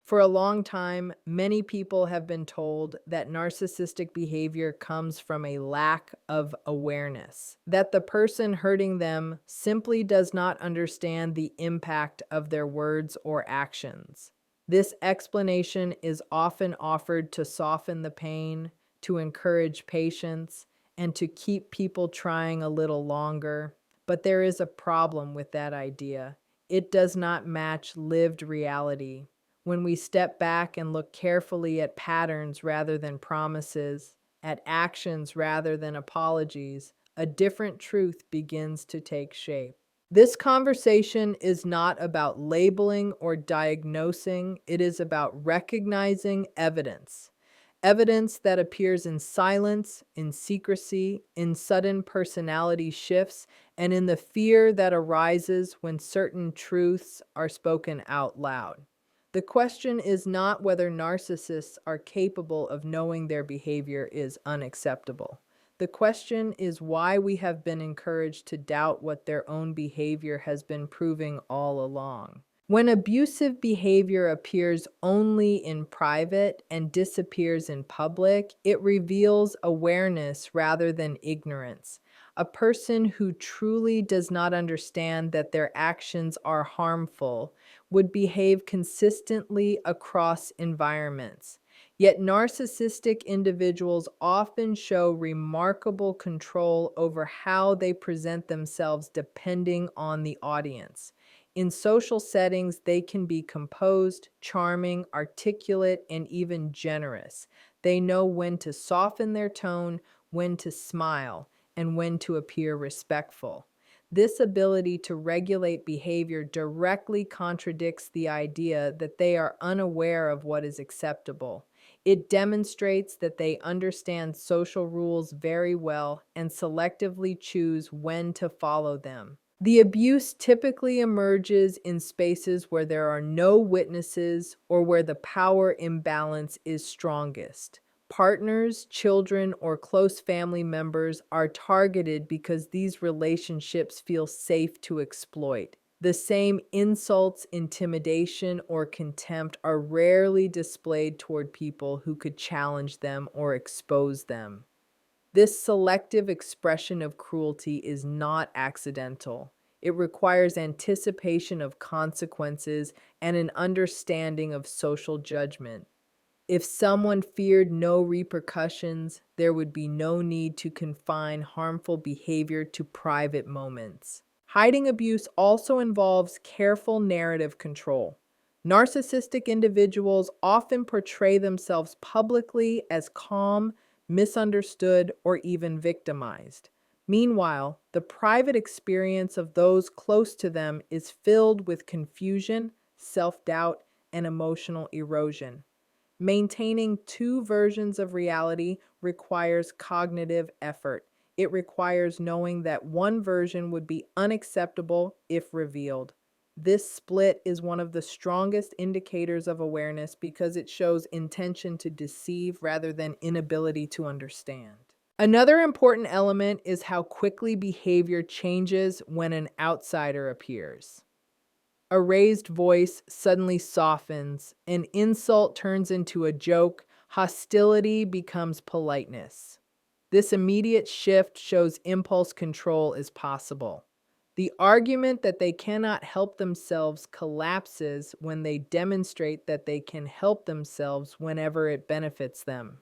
For a long time, many people have been told that narcissistic behavior comes from a lack of awareness, that the person hurting them simply does not understand the impact of their words or actions. This explanation is often offered to soften the pain, to encourage patience, and to keep people trying a little longer. But there is a problem with that idea. It does not match lived reality. When we step back and look carefully at patterns rather than promises, at actions rather than apologies, a different truth begins to take shape. This conversation is not about labeling or diagnosing, it is about recognizing evidence. Evidence that appears in silence, in secrecy, in sudden personality shifts, and in the fear that arises when certain truths are spoken out loud. The question is not whether narcissists are capable of knowing their behavior is unacceptable. The question is why we have been encouraged to doubt what their own behavior has been proving all along. When abusive behavior appears only in private and disappears in public, it reveals awareness rather than ignorance. A person who truly does not understand that their actions are harmful would behave consistently across environments. Yet narcissistic individuals often show remarkable control over how they present themselves depending on the audience. In social settings, they can be composed, charming, articulate, and even generous. They know when to soften their tone, when to smile, and when to appear respectful. This ability to regulate behavior directly contradicts the idea that they are unaware of what is acceptable. It demonstrates that they understand social rules very well and selectively choose when to follow them. The abuse typically emerges in spaces where there are no witnesses or where the power imbalance is strongest. Partners, children, or close family members are targeted because these relationships feel safe to exploit. The same insults, intimidation, or contempt are rarely displayed toward people who could challenge them or expose them. This selective expression of cruelty is not accidental. It requires anticipation of consequences and an understanding of social judgment. If someone feared no repercussions, there would be no need to confine harmful behavior to private moments. Hiding abuse also involves careful narrative control. Narcissistic individuals often portray themselves publicly as calm, misunderstood, or even victimized. Meanwhile, the private experience of those close to them is filled with confusion, self-doubt, and emotional erosion. Maintaining two versions of reality requires cognitive effort. It requires knowing that one version would be unacceptable if revealed. This split is one of the strongest indicators of awareness because it shows intention to deceive rather than inability to understand. Another important element is how quickly behavior changes when an outsider appears. A raised voice suddenly softens, an insult turns into a joke, hostility becomes politeness. This immediate shift shows impulse control is possible. The argument that they cannot help themselves collapses when they demonstrate that they can help themselves whenever it benefits them.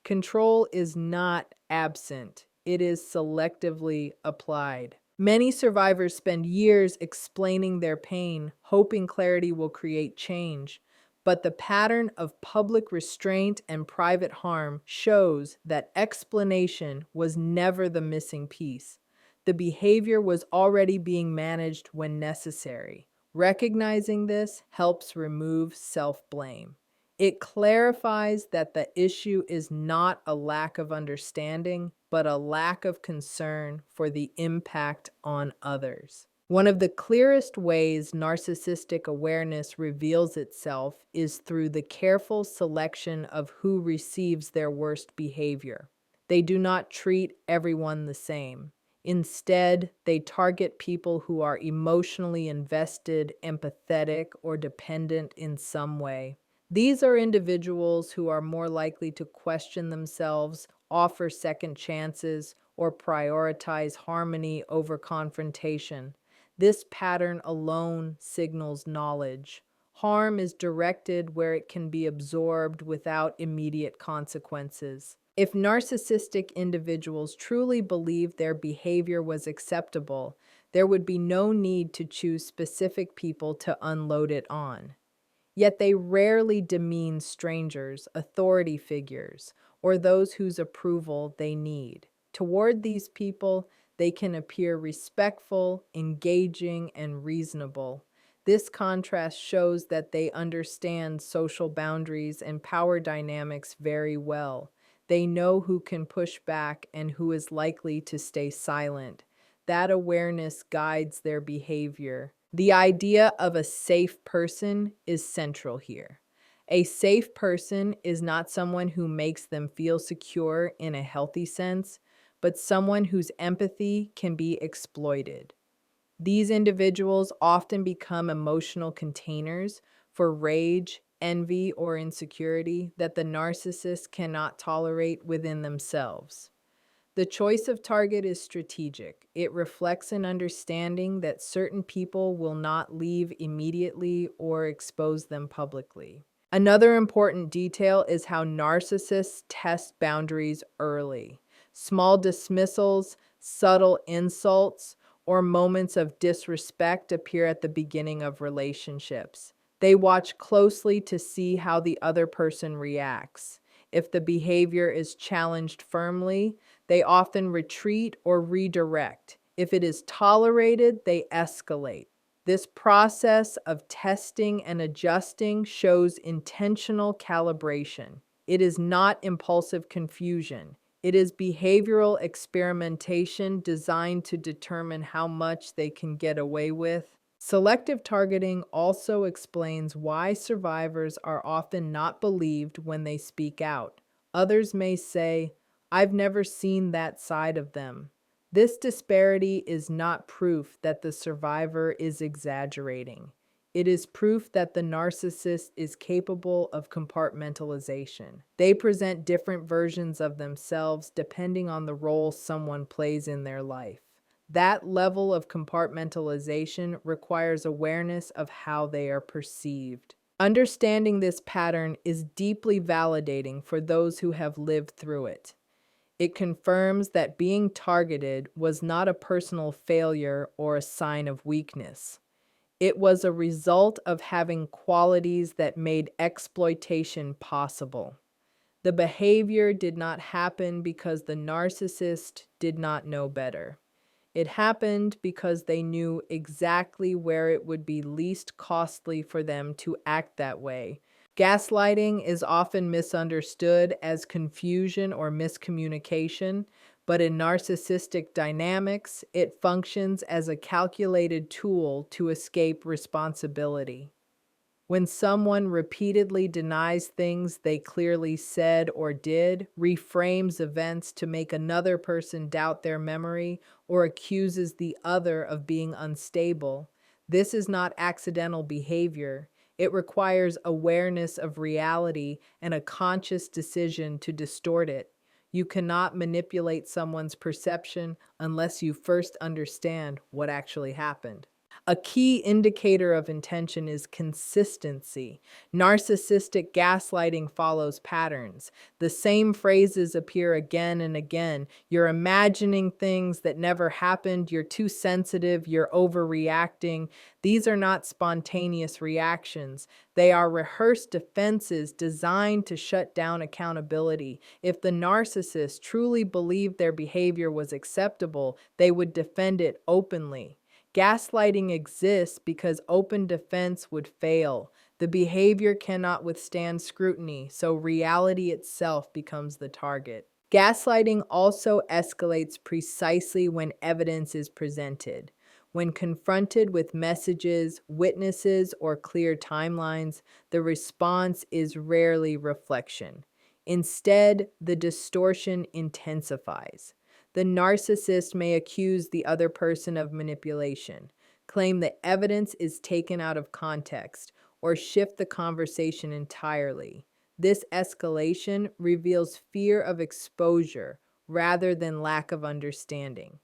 Control is not absent, it is selectively applied. Many survivors spend years explaining their pain, hoping clarity will create change. But the pattern of public restraint and private harm shows that explanation was never the missing piece. The behavior was already being managed when necessary. Recognizing this helps remove self-blame. It clarifies that the issue is not a lack of understanding, but a lack of concern for the impact on others. One of the clearest ways narcissistic awareness reveals itself is through the careful selection of who receives their worst behavior. They do not treat everyone the same. Instead, they target people who are emotionally invested, empathetic, or dependent in some way. These are individuals who are more likely to question themselves, offer second chances, or prioritize harmony over confrontation. This pattern alone signals knowledge. Harm is directed where it can be absorbed without immediate consequences. If narcissistic individuals truly believed their behavior was acceptable, there would be no need to choose specific people to unload it on. Yet they rarely demean strangers, authority figures, or those whose approval they need. Toward these people, they can appear respectful, engaging, and reasonable. This contrast shows that they understand social boundaries and power dynamics very well. They know who can push back and who is likely to stay silent. That awareness guides their behavior. The idea of a safe person is central here. A safe person is not someone who makes them feel secure in a healthy sense, but someone whose empathy can be exploited. These individuals often become emotional containers for rage, envy, or insecurity that the narcissist cannot tolerate within themselves. The choice of target is strategic. It reflects an understanding that certain people will not leave immediately or expose them publicly. Another important detail is how narcissists test boundaries early. Small dismissals, subtle insults, or moments of disrespect appear at the beginning of relationships. They watch closely to see how the other person reacts. If the behavior is challenged firmly, they often retreat or redirect. If it is tolerated, they escalate. This process of testing and adjusting shows intentional calibration. It is not impulsive confusion. It is behavioral experimentation designed to determine how much they can get away with. Selective targeting also explains why survivors are often not believed when they speak out. Others may say, "I've never seen that side of them." This disparity is not proof that the survivor is exaggerating. It is proof that the narcissist is capable of compartmentalization. They present different versions of themselves depending on the role someone plays in their life. That level of compartmentalization requires awareness of how they are perceived. Understanding this pattern is deeply validating for those who have lived through it. It confirms that being targeted was not a personal failure or a sign of weakness. It was a result of having qualities that made exploitation possible. The behavior did not happen because the narcissist did not know better. It happened because they knew exactly where it would be least costly for them to act that way. Gaslighting is often misunderstood as confusion or miscommunication, but in narcissistic dynamics, it functions as a calculated tool to escape responsibility. When someone repeatedly denies things they clearly said or did, reframes events to make another person doubt their memory, or accuses the other of being unstable, this is not accidental behavior. It requires awareness of reality and a conscious decision to distort it. You cannot manipulate someone's perception unless you first understand what actually happened. A key indicator of intention is consistency. Narcissistic gaslighting follows patterns. The same phrases appear again and again. You're imagining things that never happened. You're too sensitive. You're overreacting. These are not spontaneous reactions. They are rehearsed defenses designed to shut down accountability. If the narcissist truly believed their behavior was acceptable, they would defend it openly. Gaslighting exists because open defense would fail. The behavior cannot withstand scrutiny, so reality itself becomes the target. Gaslighting also escalates precisely when evidence is presented. When confronted with messages, witnesses, or clear timelines, the response is rarely reflection. Instead, the distortion intensifies. The narcissist may accuse the other person of manipulation, claim that evidence is taken out of context, or shift the conversation entirely. This escalation reveals fear of exposure rather than lack of understanding.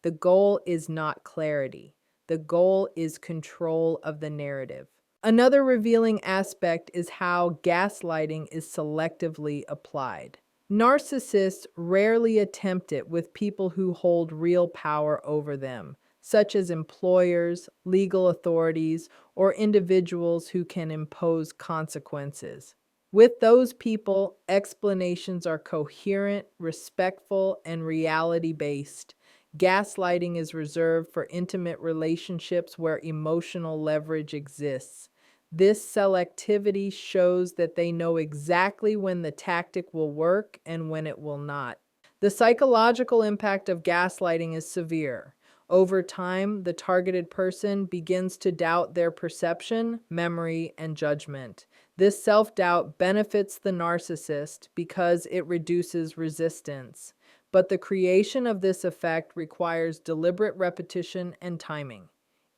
The goal is not clarity. The goal is control of the narrative. Another revealing aspect is how gaslighting is selectively applied. Narcissists rarely attempt it with people who hold real power over them, such as employers, legal authorities, or individuals who can impose consequences. With those people, explanations are coherent, respectful, and reality based. Gaslighting is reserved for intimate relationships where emotional leverage exists. This selectivity shows that they know exactly when the tactic will work and when it will not. The psychological impact of gaslighting is severe. Over time, the targeted person begins to doubt their perception, memory, and judgment. This self-doubt benefits the narcissist because it reduces resistance. But the creation of this effect requires deliberate repetition and timing.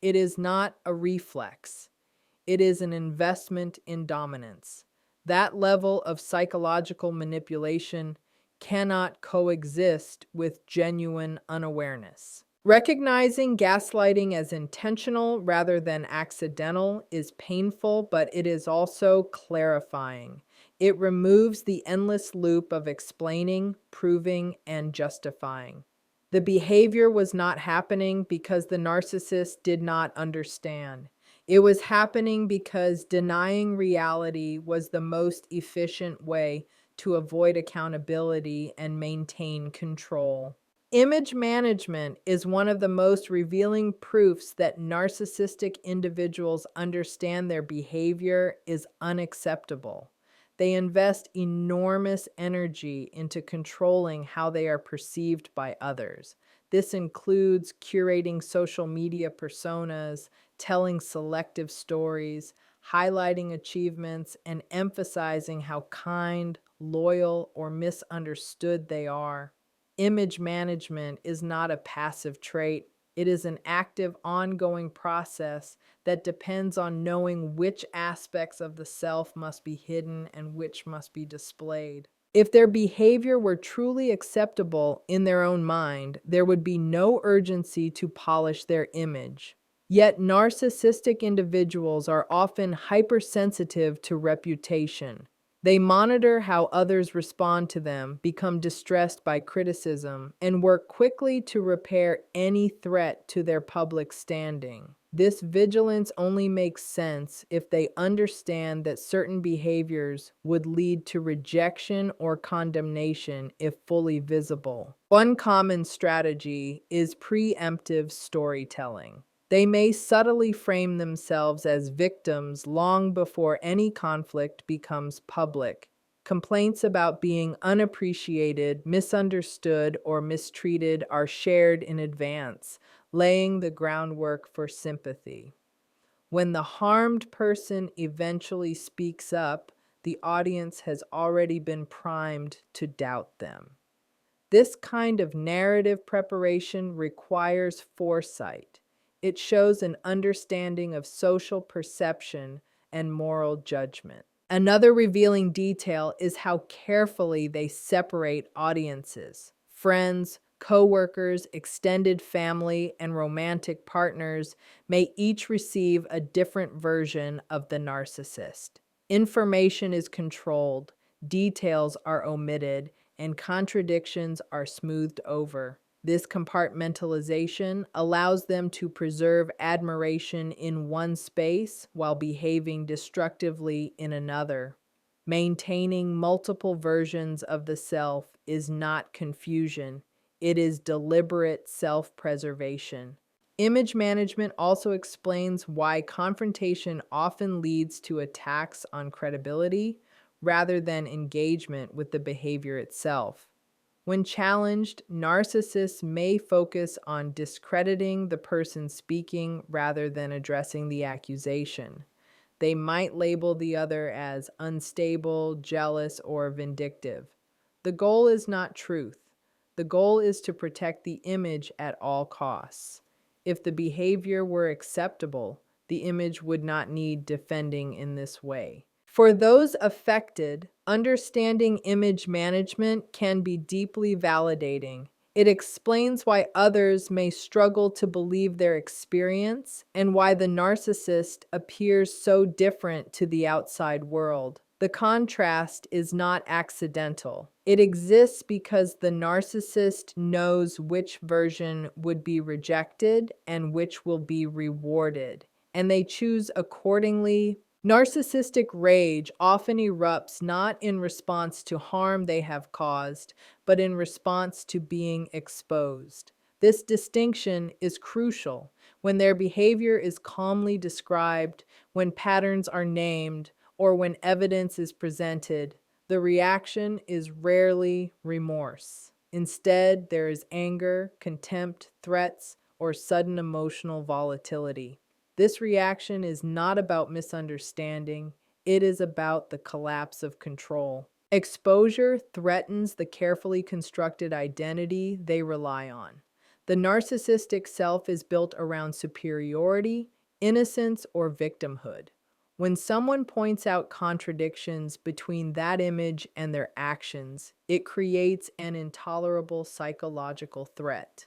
It is not a reflex. It is an investment in dominance. That level of psychological manipulation cannot coexist with genuine unawareness. Recognizing gaslighting as intentional rather than accidental is painful, but it is also clarifying. It removes the endless loop of explaining, proving, and justifying. The behavior was not happening because the narcissist did not understand. It was happening because denying reality was the most efficient way to avoid accountability and maintain control. Image management is one of the most revealing proofs that narcissistic individuals understand their behavior is unacceptable. They invest enormous energy into controlling how they are perceived by others. This includes curating social media personas, telling selective stories, highlighting achievements, and emphasizing how kind, loyal, or misunderstood they are. Image management is not a passive trait. It is an active, ongoing process that depends on knowing which aspects of the self must be hidden and which must be displayed. If their behavior were truly acceptable in their own mind, there would be no urgency to polish their image. Yet narcissistic individuals are often hypersensitive to reputation. They monitor how others respond to them, become distressed by criticism, and work quickly to repair any threat to their public standing. This vigilance only makes sense if they understand that certain behaviors would lead to rejection or condemnation if fully visible. One common strategy is preemptive storytelling. They may subtly frame themselves as victims long before any conflict becomes public. Complaints about being unappreciated, misunderstood, or mistreated are shared in advance, laying the groundwork for sympathy. When the harmed person eventually speaks up, the audience has already been primed to doubt them. This kind of narrative preparation requires foresight. It shows an understanding of social perception and moral judgment. Another revealing detail is how carefully they separate audiences. Friends, coworkers, extended family, and romantic partners may each receive a different version of the narcissist. Information is controlled, details are omitted, and contradictions are smoothed over. This compartmentalization allows them to preserve admiration in one space while behaving destructively in another. Maintaining multiple versions of the self is not confusion, it is deliberate self-preservation. Image management also explains why confrontation often leads to attacks on credibility rather than engagement with the behavior itself. When challenged, narcissists may focus on discrediting the person speaking rather than addressing the accusation. They might label the other as unstable, jealous, or vindictive. The goal is not truth. The goal is to protect the image at all costs. If the behavior were acceptable, the image would not need defending in this way. For those affected, understanding image management can be deeply validating. It explains why others may struggle to believe their experience and why the narcissist appears so different to the outside world. The contrast is not accidental. It exists because the narcissist knows which version would be rejected and which will be rewarded, and they choose accordingly. Narcissistic rage often erupts not in response to harm they have caused, but in response to being exposed. This distinction is crucial. When their behavior is calmly described, when patterns are named, or when evidence is presented, the reaction is rarely remorse. Instead, there is anger, contempt, threats, or sudden emotional volatility. This reaction is not about misunderstanding, it is about the collapse of control. Exposure threatens the carefully constructed identity they rely on. The narcissistic self is built around superiority, innocence, or victimhood. When someone points out contradictions between that image and their actions, it creates an intolerable psychological threat.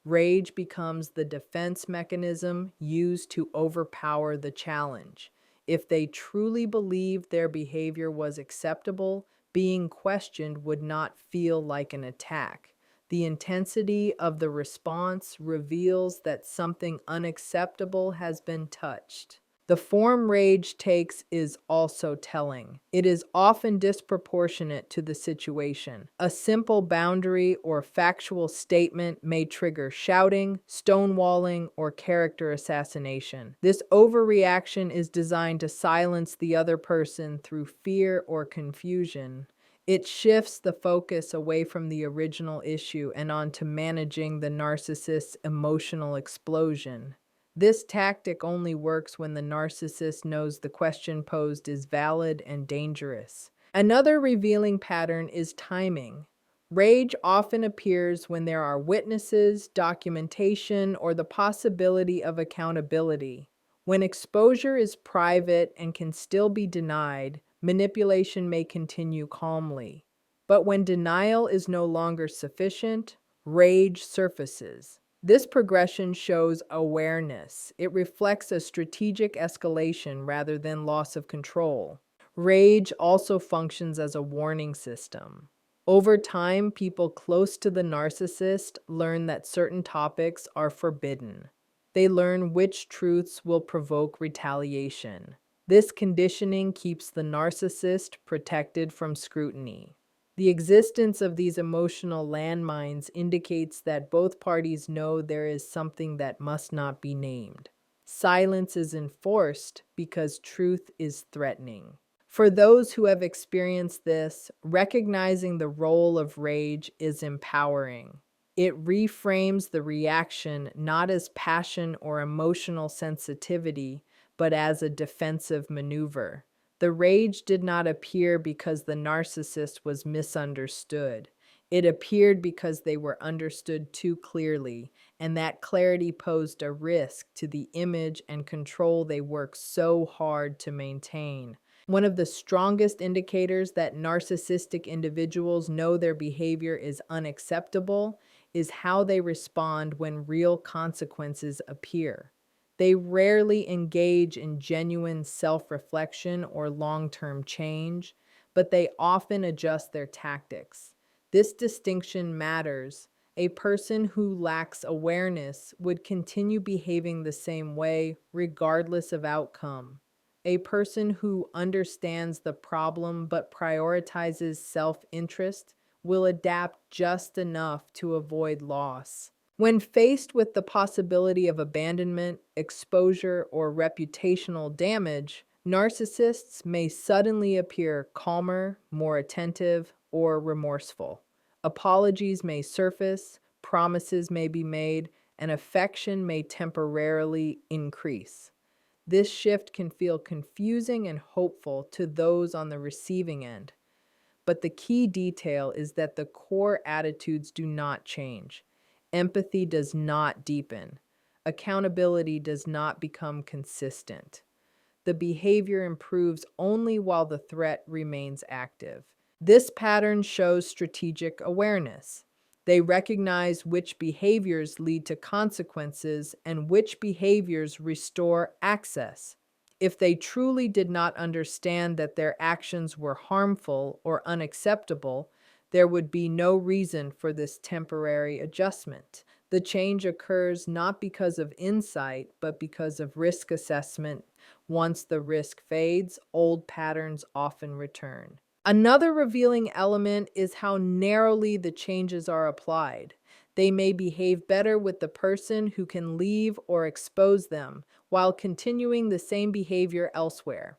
Rage becomes the defense mechanism used to overpower the challenge. If they truly believed their behavior was acceptable, being questioned would not feel like an attack. The intensity of the response reveals that something unacceptable has been touched. The form rage takes is also telling. It is often disproportionate to the situation. A simple boundary or factual statement may trigger shouting, stonewalling, or character assassination. This overreaction is designed to silence the other person through fear or confusion. It shifts the focus away from the original issue and onto managing the narcissist's emotional explosion. This tactic only works when the narcissist knows the question posed is valid and dangerous. Another revealing pattern is timing. Rage often appears when there are witnesses, documentation, or the possibility of accountability. When exposure is private and can still be denied, manipulation may continue calmly. But when denial is no longer sufficient, rage surfaces. This progression shows awareness. It reflects a strategic escalation rather than loss of control. Rage also functions as a warning system. Over time, people close to the narcissist learn that certain topics are forbidden. They learn which truths will provoke retaliation. This conditioning keeps the narcissist protected from scrutiny. The existence of these emotional landmines indicates that both parties know there is something that must not be named. Silence is enforced because truth is threatening. For those who have experienced this, recognizing the role of rage is empowering. It reframes the reaction not as passion or emotional sensitivity, but as a defensive maneuver. The rage did not appear because the narcissist was misunderstood. It appeared because they were understood too clearly, and that clarity posed a risk to the image and control they work so hard to maintain. One of the strongest indicators that narcissistic individuals know their behavior is unacceptable is how they respond when real consequences appear. They rarely engage in genuine self-reflection or long-term change, but they often adjust their tactics. This distinction matters. A person who lacks awareness would continue behaving the same way, regardless of outcome. A person who understands the problem but prioritizes self-interest will adapt just enough to avoid loss. When faced with the possibility of abandonment, exposure, or reputational damage, narcissists may suddenly appear calmer, more attentive, or remorseful. Apologies may surface, promises may be made, and affection may temporarily increase. This shift can feel confusing and hopeful to those on the receiving end. But the key detail is that the core attitudes do not change. Empathy does not deepen. accountability does not become consistent. The behavior improves only while the threat remains active. This pattern shows strategic awareness. They recognize which behaviors lead to consequences and which behaviors restore access. If they truly did not understand that their actions were harmful or unacceptable, there would be no reason for this temporary adjustment. The change occurs not because of insight, but because of risk assessment. Once the risk fades, old patterns often return. Another revealing element is how narrowly the changes are applied. They may behave better with the person who can leave or expose them, while continuing the same behavior elsewhere.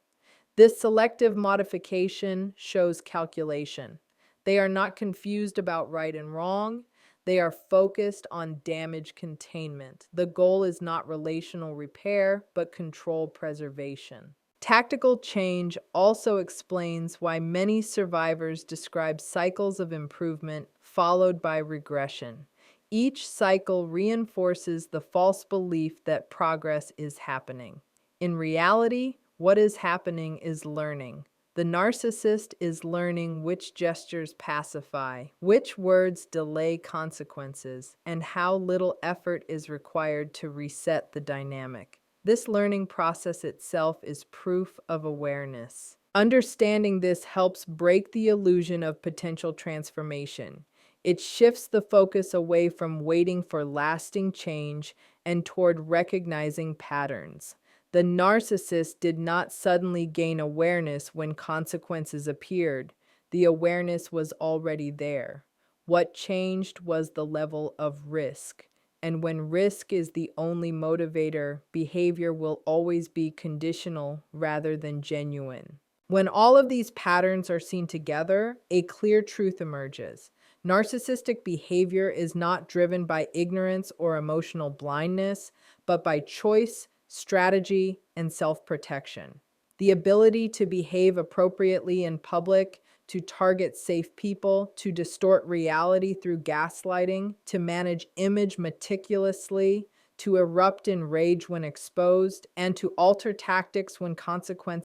This selective modification shows calculation. They are not confused about right and wrong. They are focused on damage containment. The goal is not relational repair, but control preservation. Tactical change also explains why many survivors describe cycles of improvement followed by regression. Each cycle reinforces the false belief that progress is happening. In reality, what is happening is learning. The narcissist is learning which gestures pacify, which words delay consequences, and how little effort is required to reset the dynamic. This learning process itself is proof of awareness. Understanding this helps break the illusion of potential transformation. It shifts the focus away from waiting for lasting change and toward recognizing patterns. The narcissist did not suddenly gain awareness when consequences appeared. The awareness was already there. What changed was the level of risk. And when risk is the only motivator, behavior will always be conditional rather than genuine. When all of these patterns are seen together, a clear truth emerges. Narcissistic behavior is not driven by ignorance or emotional blindness, but by choice, strategy, and self-protection. The ability to behave appropriately in public, to target safe people, to distort reality through gaslighting, to manage image meticulously, to erupt in rage when exposed, and to alter tactics when consequences